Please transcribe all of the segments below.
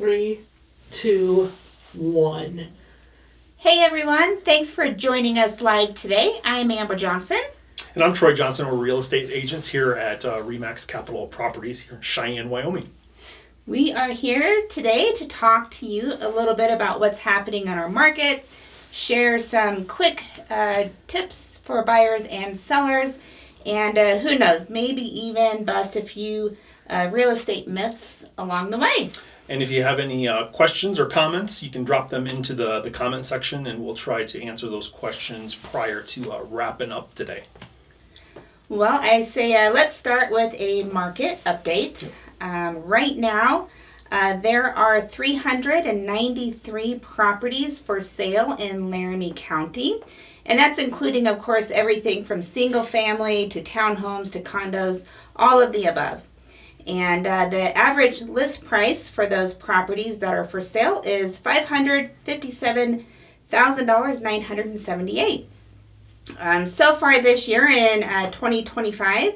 3, 2, 1. Hey everyone, thanks for joining us live today. I'm Amber Johnson. And I'm Troy Johnson. We're real estate agents here at REMAX Capitol Properties here in Cheyenne, Wyoming. We are here today to talk to you a little bit about what's happening on our market, share some quick tips for buyers and sellers, and who knows, maybe even bust a few real estate myths along the way. And if you have any questions or comments, you can drop them into the comment section, and we'll try to answer those questions prior to wrapping up today. Well, I say let's start with a market update. Right now, there are 393 properties for sale in Laramie County. And that's including, of course, everything from single family to townhomes to condos, all of the above. And the average list price for those properties that are for sale is $557,978. So far this year in 2025,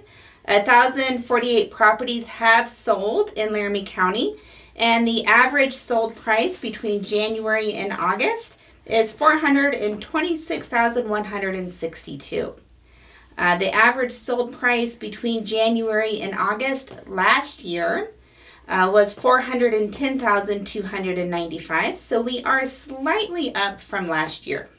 1,048 properties have sold in Laramie County, and the average sold price between January and August is $426,162. The average sold price between January and August last year was $410,295, so we are slightly up from last year.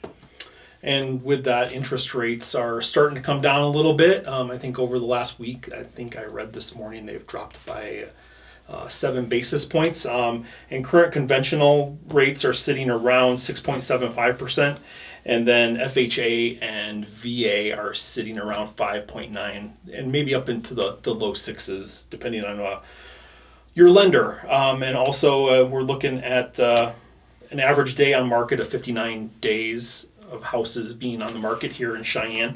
And with that, interest rates are starting to come down a little bit. I think over the last week, I think I read this morning, they've dropped by 7 basis points. And current conventional rates are sitting around 6.75%. And then FHA and VA are sitting around 5.9 and maybe up into the low sixes, depending on your lender. And also we're looking at an average day on market of 59 days of houses being on the market here in Cheyenne.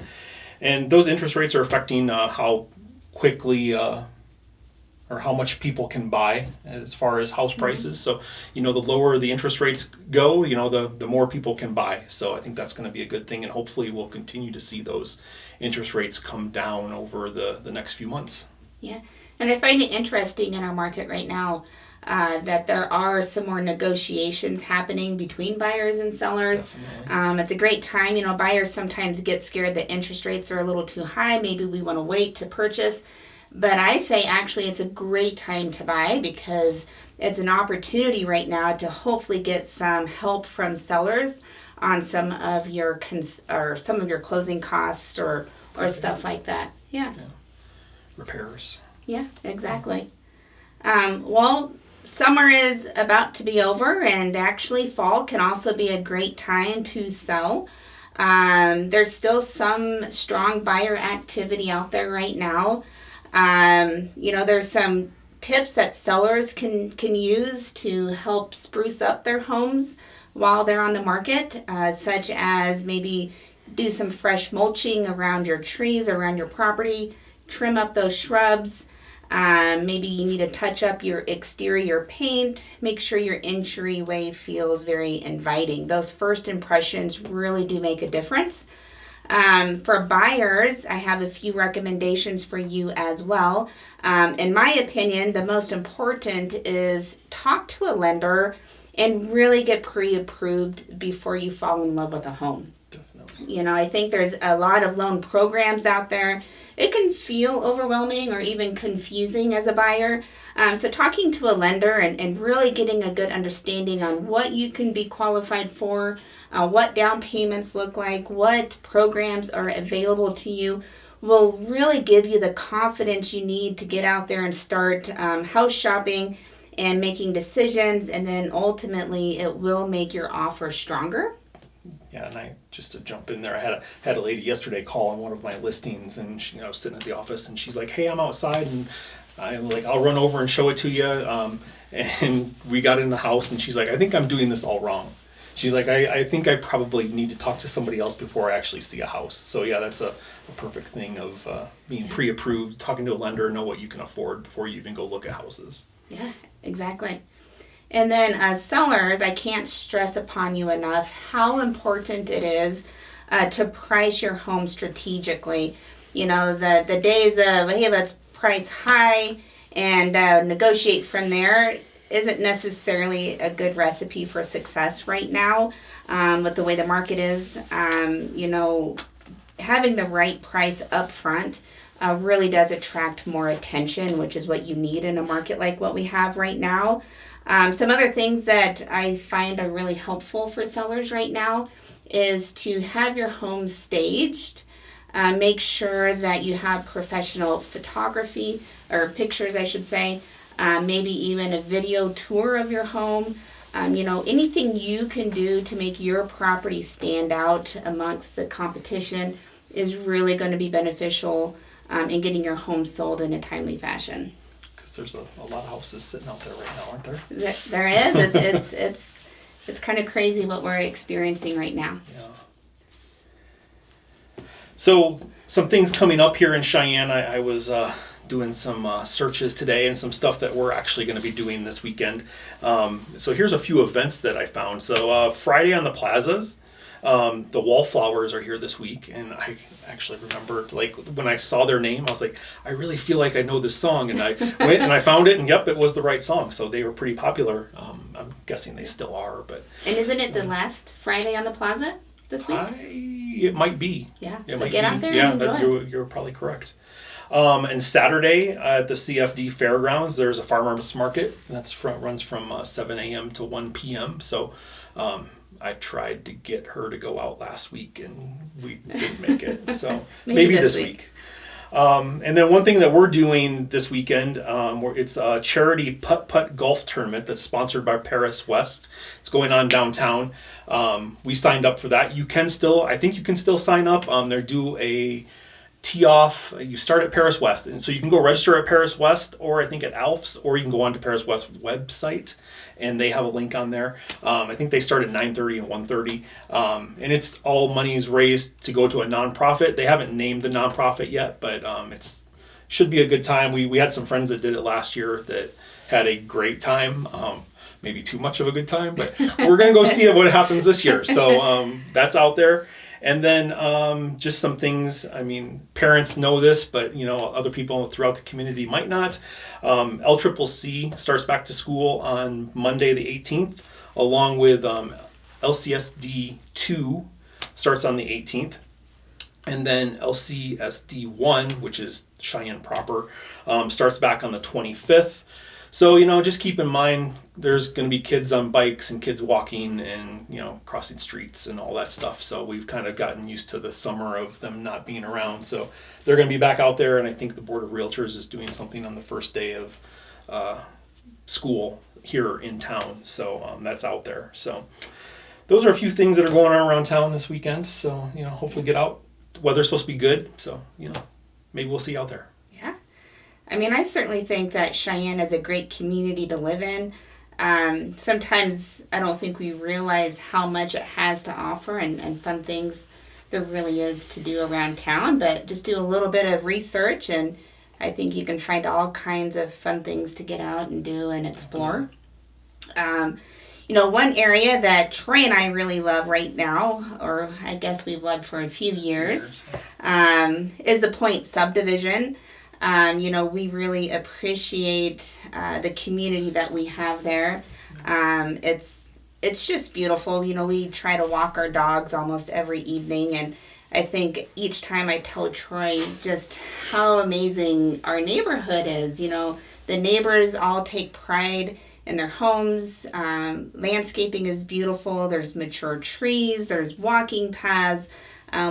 And those interest rates are affecting how quickly or how much people can buy as far as house prices. So, the lower the interest rates go, the more people can buy. So I think that's going to be a good thing, and hopefully we'll continue to see those interest rates come down over the next few months. Yeah, and I find it interesting in our market right now that there are some more negotiations happening between buyers and sellers. It's a great time. Buyers sometimes get scared that interest rates are a little too high. Maybe we want to wait to purchase. But I say actually it's a great time to buy because it's an opportunity right now to hopefully get some help from sellers on some of your closing costs or stuff like that. Yeah. Repairs. Yeah, exactly. Well, summer is about to be over, and actually fall can also be a great time to sell. There's still some strong buyer activity out there right now. There's some tips that sellers can use to help spruce up their homes while they're on the market, such as maybe do some fresh mulching around your trees, around your property, trim up those shrubs. Maybe you need to touch up your exterior paint, make sure your entryway feels very inviting. Those first impressions really do make a difference. For buyers, I have a few recommendations for you as well. In my opinion, the most important is talk to a lender and really get pre-approved before you fall in love with a home. Definitely. I think there's a lot of loan programs out there. It can feel overwhelming or even confusing as a buyer. So talking to a lender and really getting a good understanding on what you can be qualified for, what down payments look like, what programs are available to you will really give you the confidence you need to get out there and start house shopping and making decisions, and then ultimately it will make your offer stronger. Yeah, and just to jump in there, I had a lady yesterday call on one of my listings, and I was sitting at the office, and she's like, "Hey, I'm outside," and I'm like, "I'll run over and show it to you." And we got in the house, and she's like, "I think I'm doing this all wrong." She's like, I think I probably need to talk to somebody else before I actually see a house. So yeah, that's a perfect thing of being pre-approved, talking to a lender, know what you can afford before you even go look at houses. Yeah, exactly. And then as sellers, I can't stress upon you enough how important it is to price your home strategically. The days of, hey, let's price high and negotiate from there, isn't necessarily a good recipe for success right now, with the way the market is. Having the right price up front really does attract more attention, which is what you need in a market like what we have right now. Some other things that I find are really helpful for sellers right now is to have your home staged. Make sure that you have professional photography, or pictures I should say, maybe even a video tour of your home. Anything you can do to make your property stand out amongst the competition is really going to be beneficial in getting your home sold in a timely fashion. Because there's a lot of houses sitting out there right now, aren't there? There is. It's kind of crazy what we're experiencing right now. Yeah. So some things coming up here in Cheyenne. I was doing some searches today and some stuff that we're actually going to be doing this weekend. So here's a few events that I found. So Friday on the plazas, the Wallflowers are here this week, and I actually remembered, like, when I saw their name, I was like, I really feel like I know this song, and I went and I found it, and yep, it was the right song. So they were pretty popular. I'm guessing they still are, but. And isn't it the last Friday on the plaza this week? It might be. Yeah. It so get out there and enjoy. You're probably correct. And Saturday at the CFD Fairgrounds, there's a farmers market. That's runs from 7 a.m. to 1 p.m. So I tried to get her to go out last week, and we didn't make it. So maybe this week. And then one thing that we're doing this weekend, it's a charity putt-putt golf tournament that's sponsored by Paris West. It's going on downtown. We signed up for that. I think you can still sign up. They do a tee off. You start at Paris West, and so you can go register at Paris West, or I think at Alf's, or you can go on to Paris West website, and they have a link on there. I think they start at 9:30 and 1:30, and it's all money's raised to go to a nonprofit. They haven't named the nonprofit yet, but it's should be a good time. We had some friends that did it last year that had a great time. Maybe too much of a good time, but we're gonna go see what happens this year. So that's out there. And then just some things, parents know this, but other people throughout the community might not. LCCC starts back to school on Monday the 18th, along with LCSD 2 starts on the 18th. And then LCSD 1, which is Cheyenne proper, starts back on the 25th. So, just keep in mind, there's going to be kids on bikes and kids walking and, crossing streets and all that stuff. So we've kind of gotten used to the summer of them not being around. So they're going to be back out there. And I think the Board of Realtors is doing something on the first day of school here in town. So that's out there. So those are a few things that are going on around town this weekend. So, hopefully get out. Weather's supposed to be good. So, maybe we'll see you out there. I certainly think that Cheyenne is a great community to live in. Sometimes I don't think we realize how much it has to offer and fun things there really is to do around town, but just do a little bit of research and I think you can find all kinds of fun things to get out and do and explore. One area that Troy and I really love right now, or I guess we've loved for a few years, is the Point subdivision. We really appreciate the community that we have there. It's just beautiful. We try to walk our dogs almost every evening, and I think each time I tell Troy just how amazing our neighborhood is. The neighbors all take pride in their homes. Landscaping is beautiful. There's mature trees. There's walking paths.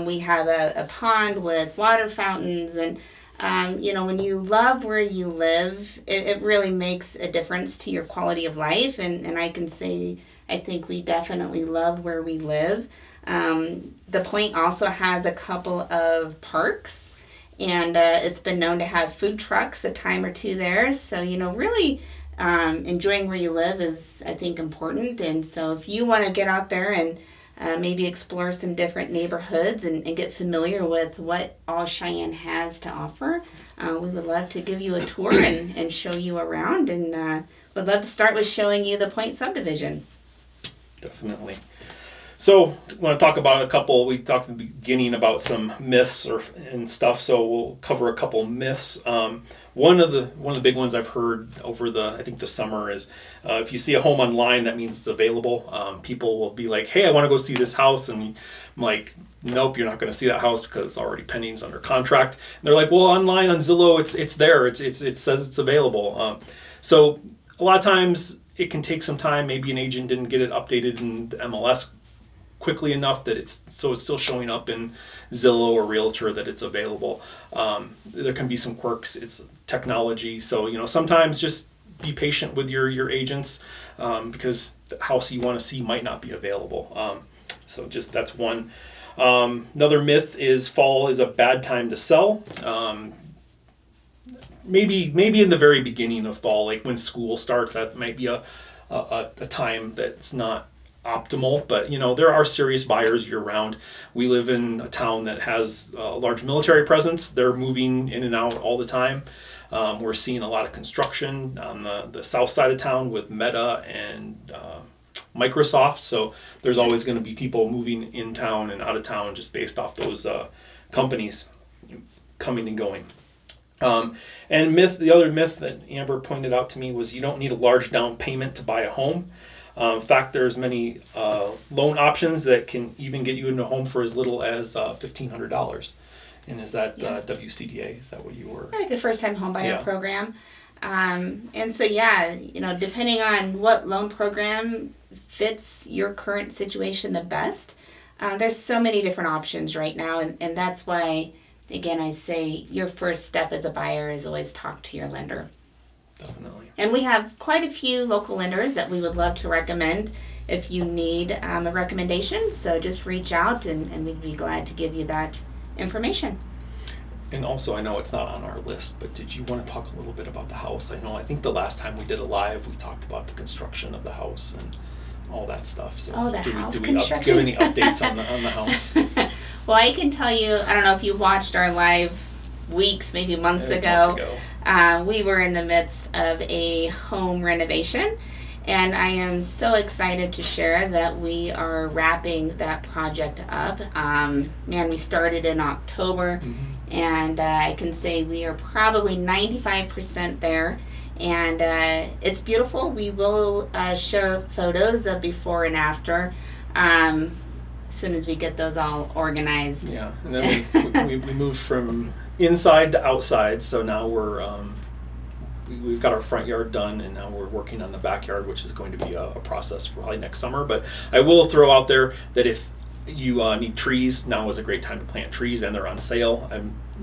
We have a pond with water fountains, and when you love where you live, it really makes a difference to your quality of life. And I can say, I think we definitely love where we live. The Point also has a couple of parks, and it's been known to have food trucks a time or two there. So, really enjoying where you live is, I think, important. And so if you want to get out there and maybe explore some different neighborhoods and get familiar with what all Cheyenne has to offer, we would love to give you a tour and show you around, and would love to start with showing you the Point subdivision. Definitely. So I want to talk about a couple. We talked in the beginning about some myths and stuff. So we'll cover a couple myths. One of the big ones I've heard over I think the summer is if you see a home online, that means it's available. People will be like, "Hey, I want to go see this house," and I'm like, "Nope, you're not going to see that house because it's already pending, it's under contract." And they're like, "Well, online on Zillow, it's there. It says it's available." So a lot of times it can take some time. Maybe an agent didn't get it updated in the MLS quickly enough that it's still showing up in Zillow or Realtor that it's available. There can be some quirks. It's technology, so sometimes just be patient with your agents because the house you want to see might not be available. So just that's one. Another myth is fall is a bad time to sell. Maybe in the very beginning of fall, like when school starts, that might be a time that's not optimal, but there are serious buyers year round. We live in a town that has a large military presence. They're moving in and out all the time. We're seeing a lot of construction on the south side of town with Meta and Microsoft, so there's always going to be people moving in town and out of town just based off those companies coming and going. And the other myth that Amber pointed out to me was you don't need a large down payment to buy a home. In fact, there's many loan options that can even get you into a home for as little as $1,500. And is that WCDA? Is that what you were? Like the first time home buyer Yeah. program. And so, depending on what loan program fits your current situation the best, there's so many different options right now. And that's why, again, I say your first step as a buyer is always talk to your lender. Definitely. And we have quite a few local lenders that we would love to recommend if you need a recommendation. So just reach out and we'd be glad to give you that information. And also, I know it's not on our list, but did you want to talk a little bit about the house? I think the last time we did a live, we talked about the construction of the house and all that stuff. So construction. Give any updates on the house? Well, I can tell you, I don't know if you watched our live weeks, maybe months ago. We were in the midst of a home renovation, and I am so excited to share that we are wrapping that project up. We started in October, and I can say we are probably 95% there, and it's beautiful. We will share photos of before and after as soon as we get those all organized. Yeah, and then we moved from inside to outside, so now we've got our front yard done, and now we're working on the backyard, which is going to be a process for probably next summer. But I will throw out there that if you need trees, now is a great time to plant trees, and they're on sale.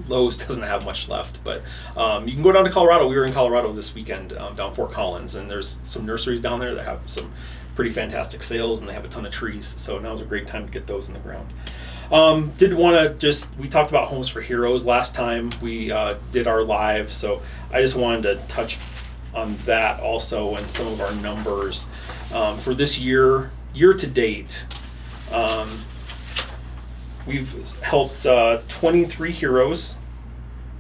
Lowe's doesn't have much left, but you can go down to Colorado. We were in Colorado this weekend, down Fort Collins, and there's some nurseries down there that have some pretty fantastic sales, and they have a ton of trees. So now's a great time to get those in the ground. We talked about Homes for Heroes last time we did our live, so I just wanted to touch on that also and some of our numbers. For this year to date, we've helped 23 heroes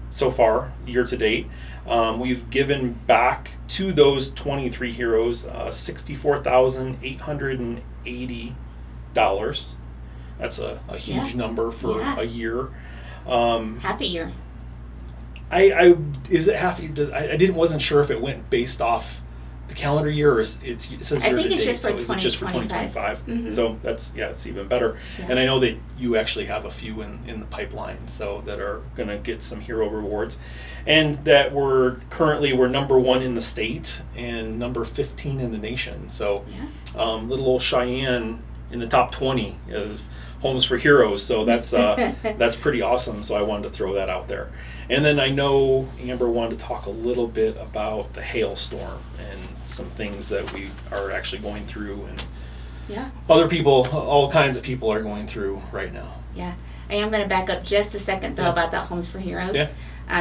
so far, year to date. We've given back to those 23 heroes $64,880. That's a huge number for a year. Half a year. Is it half? I wasn't sure if it went based off the calendar year or it says year to date. I think it's just for so is it just for 2025? Mm-hmm. So it's even better. Yeah. And I know that you actually have a few in the pipeline, so that are going to get some hero rewards, and that we're number 1 in the state and number 15 in the nation. So little old Cheyenne in the top 20 of Homes for Heroes, so that's pretty awesome. So I wanted to throw that out there. And then I know Amber wanted to talk a little bit about the hailstorm and some things that we are actually going through, and other people, all kinds of people are going through right now. Yeah, I am going to back up just a second though about that Homes for Heroes.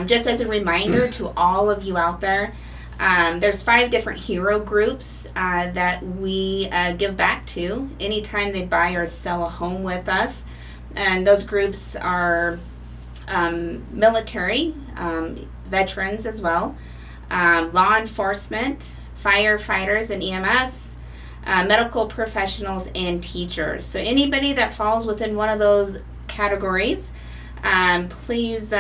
Just as a reminder to all of you out there, there's 5 different hero groups that we give back to anytime they buy or sell a home with us. And those groups are military, veterans as well, law enforcement, firefighters and EMS, medical professionals, and teachers. So anybody that falls within one of those categories, please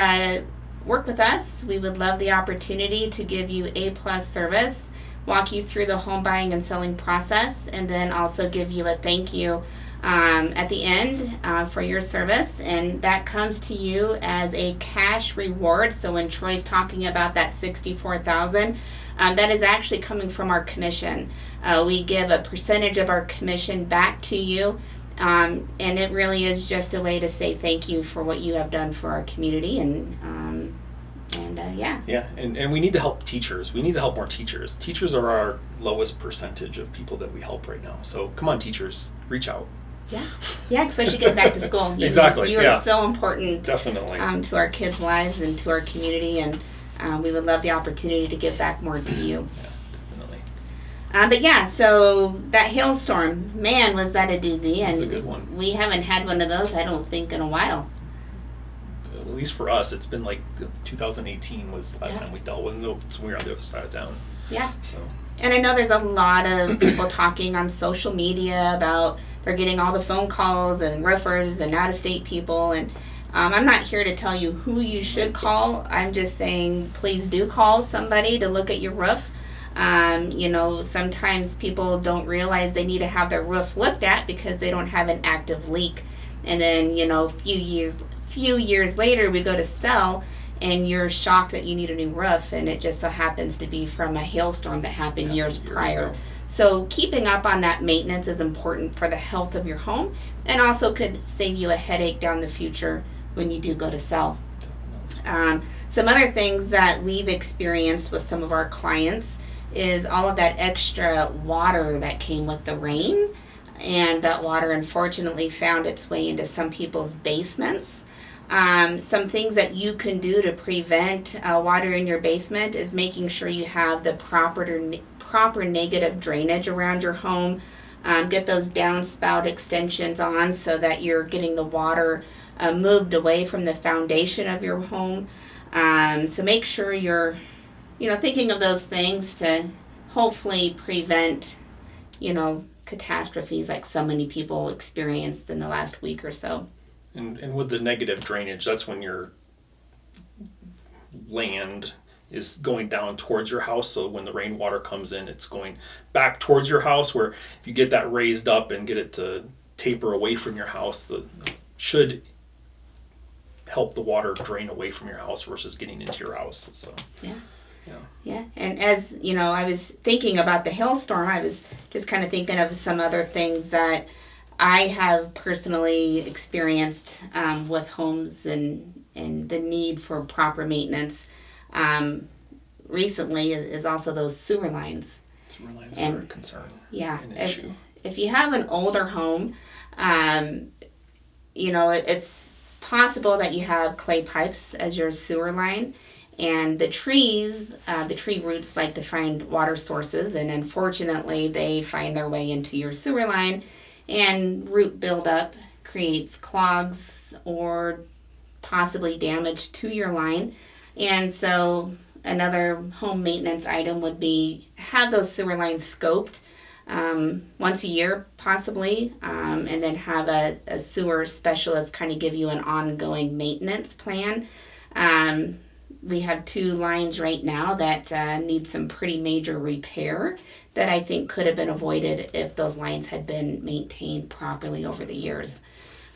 work with us. We would love the opportunity to give you A+ service, walk you through the home buying and selling process, and then also give you a thank you at the end for your service. And that comes to you as a cash reward. So when Troy's talking about that $64,000, that is actually coming from our commission. We give a percentage of our commission back to you, and it really is just a way to say thank you for what you have done for our community. And we need to help teachers. We need to help more teachers. Teachers are our lowest percentage of people that we help right now. So come on, teachers, reach out. Yeah, especially getting back to school. Exactly. You are so important. Definitely. To our kids' lives and to our community, and we would love the opportunity to give back more to you. Yeah, definitely. So that hailstorm, man, was that a doozy. And it was a good one. We haven't had one of those, I don't think, in a while. At least for us, it's been like 2018 was the last time we dealt with it. So we were on the other side of town. Yeah. So. And I know there's a lot of people talking on social media about they're getting all the phone calls and roofers and out-of-state people. And I'm not here to tell you who you should call. I'm just saying please do call somebody to look at your roof. Sometimes people don't realize they need to have their roof looked at because they don't have an active leak. And then, a few years later, we go to sell, and you're shocked that you need a new roof, and it just so happens to be from a hailstorm that happened years prior. Ago. So keeping up on that maintenance is important for the health of your home, and also could save you a headache down the future when you do go to sell. Some other things that we've experienced with some of our clients is all of that extra water that came with the rain, and that water unfortunately found its way into some people's basements. Some things that you can do to prevent water in your basement is making sure you have the proper negative drainage around your home. Get those downspout extensions on so that you're getting the water moved away from the foundation of your home. So make sure you're, thinking of those things to hopefully prevent, catastrophes like so many people experienced in the last week or so. And with the negative drainage, that's when your land is going down towards your house. So when the rainwater comes in, it's going back towards your house, where if you get that raised up and get it to taper away from your house, should help the water drain away from your house versus getting into your house. So Yeah, and as I was thinking about the hailstorm, I was just kind of thinking of some other things that I have personally experienced with homes and the need for proper maintenance. Recently is also those sewer lines. Sewer lines are a concern. Yeah, an issue. If you have an older home, it's possible that you have clay pipes as your sewer line. And the tree roots like to find water sources, and unfortunately they find their way into your sewer line, and root buildup creates clogs or possibly damage to your line. And so another home maintenance item would be have those sewer lines scoped once a year possibly, and then have a sewer specialist kind of give you an ongoing maintenance plan. We have 2 lines right now that need some pretty major repair that I think could have been avoided if those lines had been maintained properly over the years.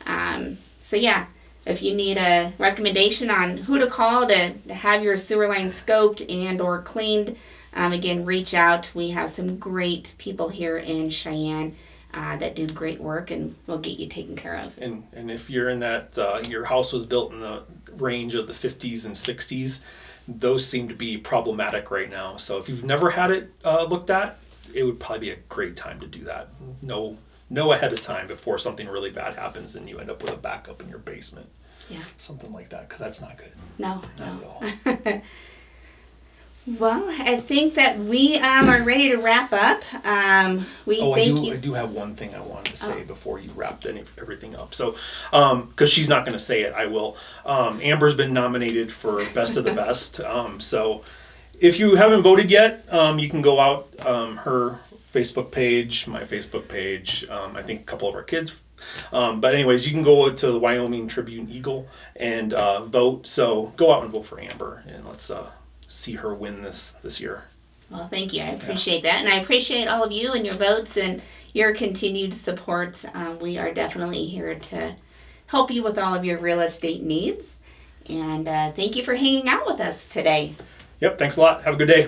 If you need a recommendation on who to call to have your sewer line scoped and or cleaned, again, reach out. We have some great people here in Cheyenne that do great work, and we'll get you taken care of. And if you're in that, your house was built in the range of the 50s and 60s, those seem to be problematic right now. So if you've never had it looked at, it would probably be a great time to do that. Know ahead of time before something really bad happens and you end up with a backup in your basement. Yeah. Something like that, because that's not good. No. Not at all. Well, I think that we are ready to wrap up. I do have one thing I wanted to say before you wrapped everything up. So, because she's not going to say it, I will. Amber's been nominated for Best of the Best. So, if you haven't voted yet, you can go out. Her Facebook page, my Facebook page. I think a couple of our kids. But anyways, you can go to the Wyoming Tribune Eagle and vote. So go out and vote for Amber, and let's see her win this year. Well, thank you. I appreciate that. And I appreciate all of you and your votes and your continued support. We are definitely here to help you with all of your real estate needs. And thank you for hanging out with us today. Yep, thanks a lot. Have a good day.